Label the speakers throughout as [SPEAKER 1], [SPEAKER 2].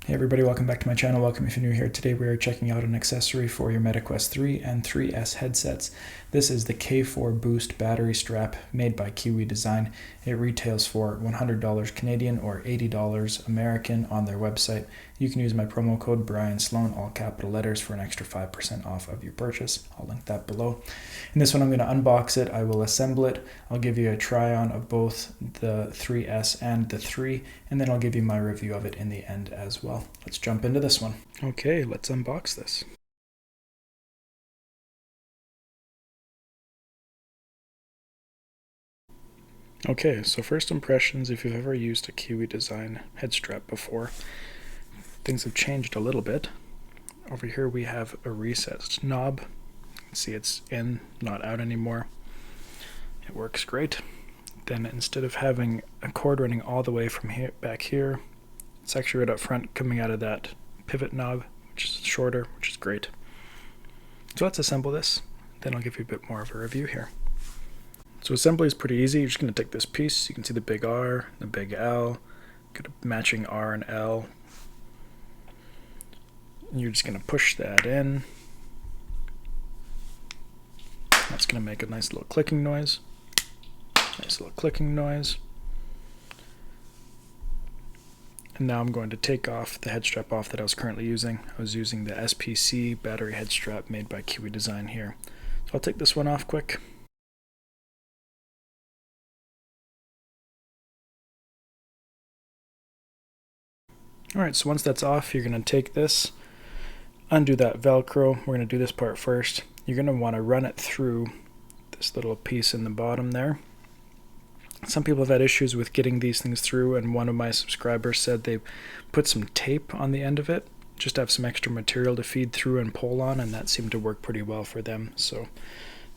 [SPEAKER 1] Hey everybody, welcome back to my channel. Welcome if you're new here. Today we are checking out an accessory for your MetaQuest 3 and 3S headsets. This is the K4 Boost battery strap made by Kiwi Design. It retails for $100 Canadian or $80 American on their website. You can use my promo code Brian Sloan, all capital letters, for an extra 5% off of your purchase. I'll link that below. In this one I'm going to unbox it. I will assemble it. I'll give you a try on of both the 3S and the 3, and then I'll give you my review of it in the end as well. Let's jump into this one. Okay, let's unbox this. Okay, so first impressions, if you've ever used a Kiwi Design head strap before, things have changed a little bit. Over here we have a recessed knob. You can see it's in, not out anymore. It works great. Then instead of having a cord running all the way from here back here, it's actually right up front coming out of that pivot knob, which is shorter, which is great. So let's assemble this, then I'll give you a bit more of a review here. So assembly is pretty easy. You're just going to take this piece. You can see the big R, the big L, get a matching R and L. And you're just going to push that in. That's going to make a nice little clicking noise. Nice little clicking noise. And now I'm going to take off the head strap off that I was currently using. I was using the SPC battery head strap made by Kiwi Design here. So I'll take this one off quick. Alright, so once that's off, you're going to take this, undo that Velcro. We're going to do this part first. You're going to want to run it through this little piece in the bottom there. Some people have had issues with getting these things through, and one of my subscribers said they put some tape on the end of it, just to have some extra material to feed through and pull on, and that seemed to work pretty well for them, so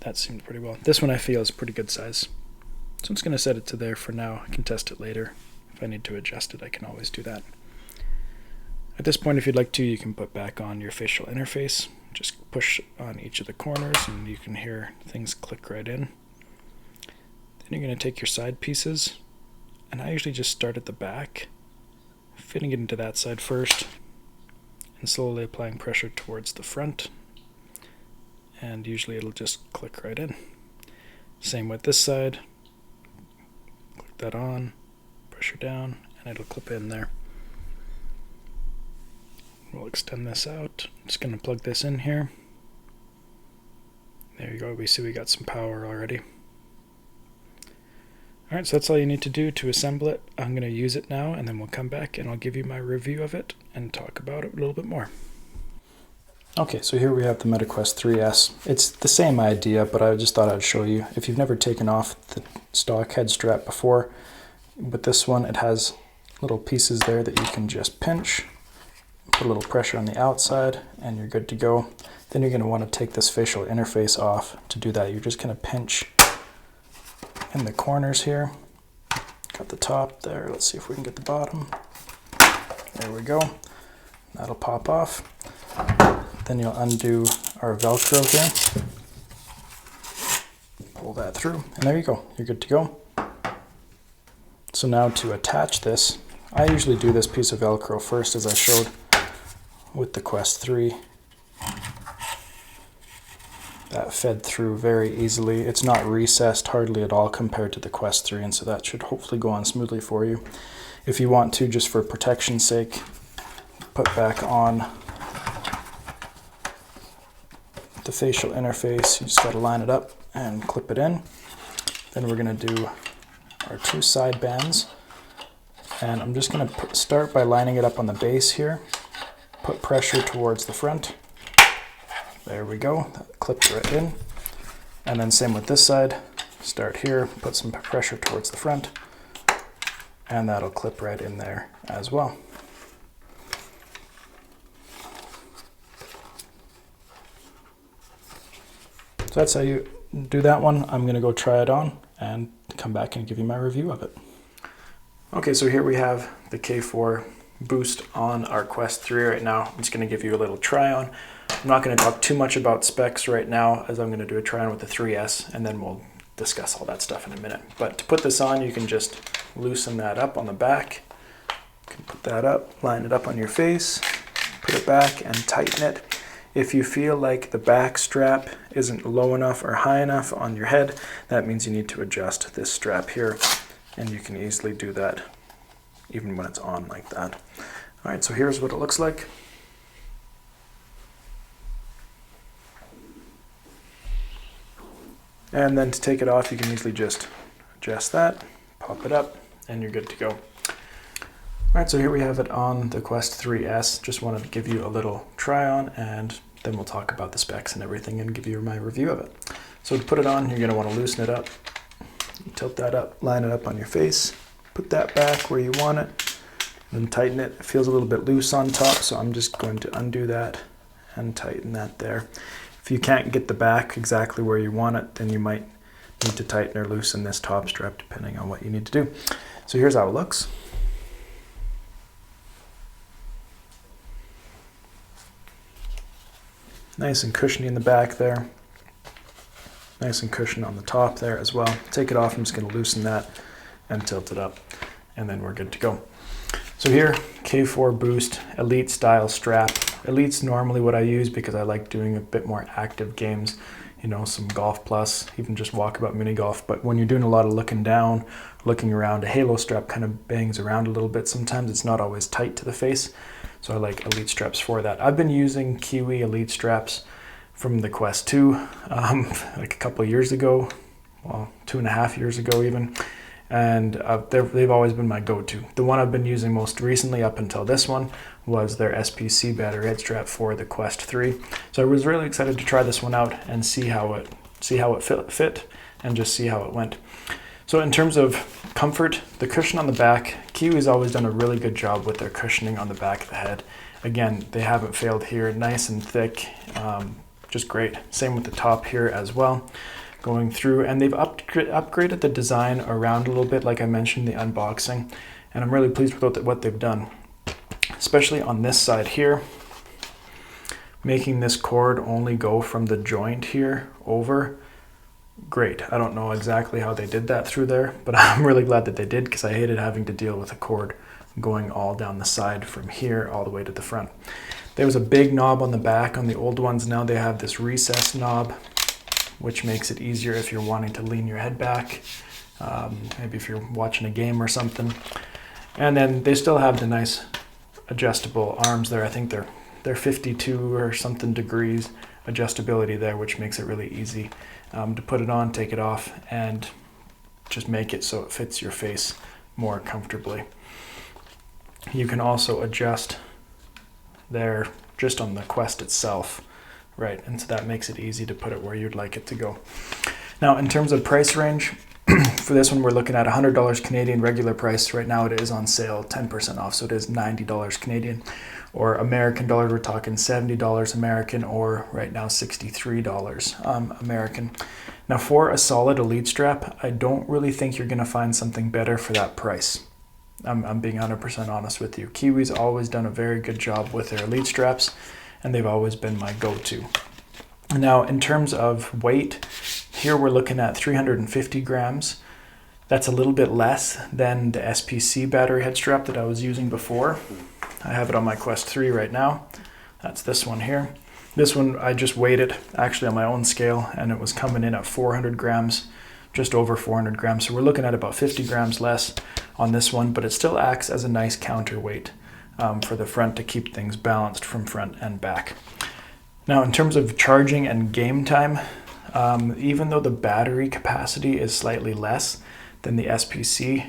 [SPEAKER 1] that seemed pretty well. This one I feel is pretty good size. So I'm just going to set it to there for now. I can test it later. If I need to adjust it, I can always do that. At this point, if you'd like to, you can put back on your facial interface. Just push on each of the corners and you can hear things click right in. Then you're going to take your side pieces, and I usually just start at the back, fitting it into that side first, and slowly applying pressure towards the front, and usually it'll just click right in. Same with this side. Click that on, pressure down, and it'll clip in there. We'll extend this out. I'm just going to plug this in here. There you go. We see we got some power already. Alright, so that's all you need to do to assemble it. I'm going to use it now, and then we'll come back and I'll give you my review of it and talk about it a little bit more. Okay, so here we have the MetaQuest 3S. It's the same idea, but I just thought I'd show you. If you've never taken off the stock head strap before, with this one it has little pieces there that you can just pinch. Put a little pressure on the outside and you're good to go. Then you're going to want to take this facial interface off. To do that, you're just going to pinch in the corners here. Got the top there. Let's see if we can get the bottom. There we go. That'll pop off. Then you'll undo our Velcro here. Pull that through, and there you go. You're good to go. So now to attach this, I usually do this piece of Velcro first, as I showed with the Quest 3. That fed through very easily. It's not recessed hardly at all compared to the Quest 3, and so that should hopefully go on smoothly for you. If you want to, just for protection's sake, put back on the facial interface. You just got to line it up and clip it in. Then we're going to do our two side bands, and I'm just going to start by lining it up on the base here. Put pressure towards the front. There we go. That clipped right in. And then same with this side. Start here, put some pressure towards the front, and that'll clip right in there as well. So that's how you do that one. I'm going to go try it on and come back and give you my review of it. Okay, so here we have the K4 Boost on our Quest 3 right now. I'm just going to give you a little try on. I'm not going to talk too much about specs right now, as I'm going to do a try on with the 3S, and then we'll discuss all that stuff in a minute. But to put this on, you can just loosen that up on the back, You can put that up, line it up on your face, put it back and tighten it. If you feel like the back strap isn't low enough or high enough on your head, that means you need to adjust this strap here, and you can easily do that even when it's on like that. All right, so here's what it looks like. And then to take it off, you can easily just adjust that, pop it up, and you're good to go. All right, so here we have it on the Quest 3S. Just wanted to give you a little try on, and then we'll talk about the specs and everything and give you my review of it. So to put it on, you're gonna wanna loosen it up. You tilt that up, line it up on your face, put that back where you want it, and then tighten it. It feels a little bit loose on top, so I'm just going to undo that and tighten that there. If you can't get the back exactly where you want it, then you might need to tighten or loosen this top strap depending on what you need to do. So here's how it looks. Nice and cushiony in the back there. Nice and cushion on the top there as well. Take it off, I'm just going to loosen that and tilt it up, and then we're good to go. So here, K4 Boost Elite style strap. Elite's normally what I use because I like doing a bit more active games, you know, some golf plus, even just walkabout mini golf. But when you're doing a lot of looking down, looking around, a halo strap kind of bangs around a little bit sometimes. It's not always tight to the face, so I like Elite straps for that. I've been using Kiwi Elite straps from the Quest 2 like a couple of years ago, well, 2.5 years ago even. And they've always been my go-to. The one I've been using most recently up until this one was their SPC battery head strap for the Quest 3. So I was really excited to try this one out and see how it fit and just see how it went. So in terms of comfort, the cushion on the back, Kiwi's always done a really good job with their cushioning on the back of the head. Again, they haven't failed here, nice and thick, just great. Same with the top here as well. Going through, and they've upgraded the design around a little bit, like I mentioned, the unboxing, and I'm really pleased with what they've done, especially on this side here, making this cord only go from the joint here over. Great. I don't know exactly how they did that through there, but I'm really glad that they did, because I hated having to deal with a cord going all down the side from here all the way to the front. There was a big knob on the back on the old ones. Now they have this recessed knob, which makes it easier if you're wanting to lean your head back, maybe if you're watching a game or something. And then they still have the nice adjustable arms there. I think they're 52 or something degrees adjustability there, which makes it really easy to put it on, take it off, and just make it so it fits your face more comfortably. You can also adjust there just on the Quest itself. Right, and so that makes it easy to put it where you'd like it to go. Now, in terms of price range, for this one, we're looking at $100 Canadian regular price. Right now, it is on sale, 10% off, so it is $90 Canadian. Or American dollar, we're talking $70 American, or right now, $63 American. Now, for a solid Elite strap, I don't really think you're going to find something better for that price. I'm being 100% honest with you. Kiwi's always done a very good job with their Elite straps, and they've always been my go-to. Now, in terms of weight, here we're looking at 350 grams. That's a little bit less than the SPC battery head strap that I was using before. I have it on my Quest 3 right now. That's this one here. This one, I just weighed it actually on my own scale, and it was coming in at 400 grams, just over 400 grams. So we're looking at about 50 grams less on this one, but it still acts as a nice counterweight for the front to keep things balanced from front and back. Now, in terms of charging and game time, even though the battery capacity is slightly less than the SPC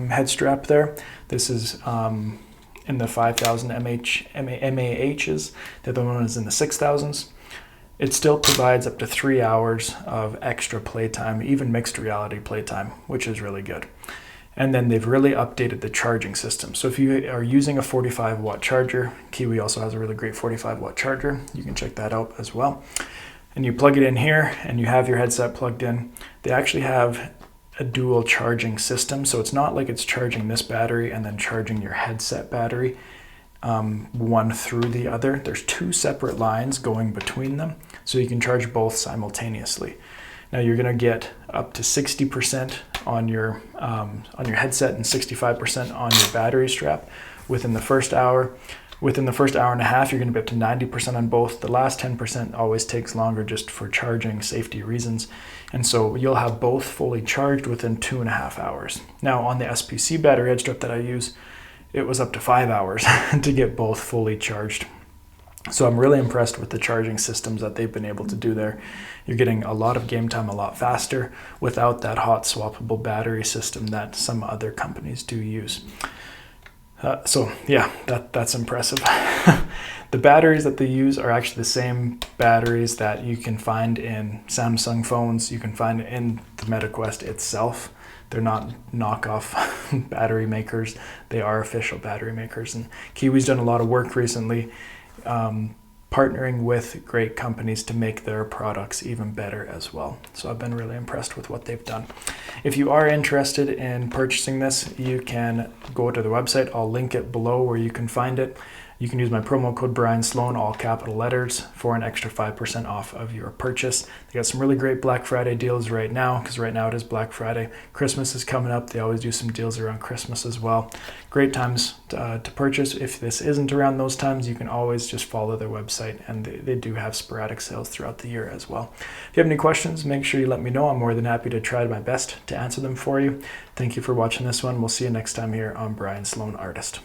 [SPEAKER 1] head strap there, this is in the 5,000 mAhs, the other one is in the 6,000s. It still provides up to 3 hours of extra playtime, even mixed reality playtime, which is really good. And then they've really updated the charging system. So if you are using a 45 watt charger, Kiwi also has a really great 45 watt charger. You can check that out as well. And you plug it in here and you have your headset plugged in. They actually have a dual charging system. So it's not like it's charging this battery and then charging your headset battery one through the other. There's two separate lines going between them, so you can charge both simultaneously. Now you're gonna get up to 60% on your headset and 65% on your battery strap, within the first hour. Within the first hour and a half, you're going to be up to 90% on both. The last 10% always takes longer just for charging safety reasons. And so you'll have both fully charged within 2.5 hours. Now on the SPC battery head strip that I use, it was up to 5 hours to get both fully charged. So I'm really impressed with the charging systems that they've been able to do there. You're getting a lot of game time a lot faster without that hot swappable battery system that some other companies do use. So yeah, that's impressive. The batteries that they use are actually the same batteries that you can find in Samsung phones. You can find in the MetaQuest itself. They're not knockoff battery makers. They are official battery makers. And Kiwi's done a lot of work recently partnering with great companies to make their products even better as well. So I've been really impressed with what they've done. If you are interested in purchasing this, you can go to the website. I'll link it below where you can find it. You can use my promo code Brian Sloan, all capital letters, for an extra 5% off of your purchase. They got some really great Black Friday deals right now, because right now it is Black Friday. Christmas is coming up. They always do some deals around Christmas as well. Great times to purchase. If this isn't around those times, you can always just follow their website, and they do have sporadic sales throughout the year as well. If you have any questions, make sure you let me know. I'm more than happy to try my best to answer them for you. Thank you for watching this one. We'll see you next time here on Brian Sloan Artist.